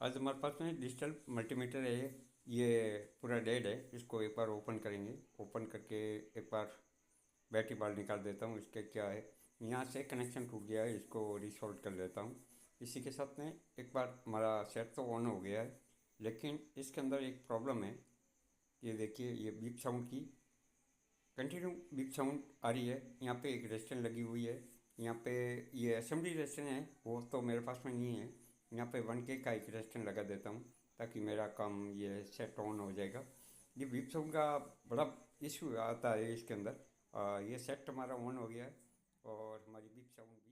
आज हमारे पास में डिजिटल मल्टीमीटर है। ये पूरा डेड है। इसको एक बार ओपन करेंगे। ओपन करके एक बार बैटरी बाहर निकाल देता हूँ। इसके क्या है, यहाँ से कनेक्शन टूट गया है, इसको रिसॉल्व कर लेता हूँ। इसी के साथ में एक बार हमारा सेट तो ऑन हो गया है, लेकिन इसके अंदर एक प्रॉब्लम है। ये देखिए, ये बीप साउंड की कंटिन्यू बीप साउंड आ रही है। यहाँ पे एक रेजिस्टेंस लगी हुई है। यहाँ पे ये असेंबली रेजिस्टेंस है, वो तो मेरे पास में नहीं है। यहाँ पे 1K का एक रेजिस्टेंस लगा देता हूँ ताकि मेरा काम ये सेट ऑन हो जाएगा। ये बीप साउंड का बड़ा इशू आता है इसके अंदर। ये सेट हमारा ऑन हो गया है और हमारी बीप साउंड भी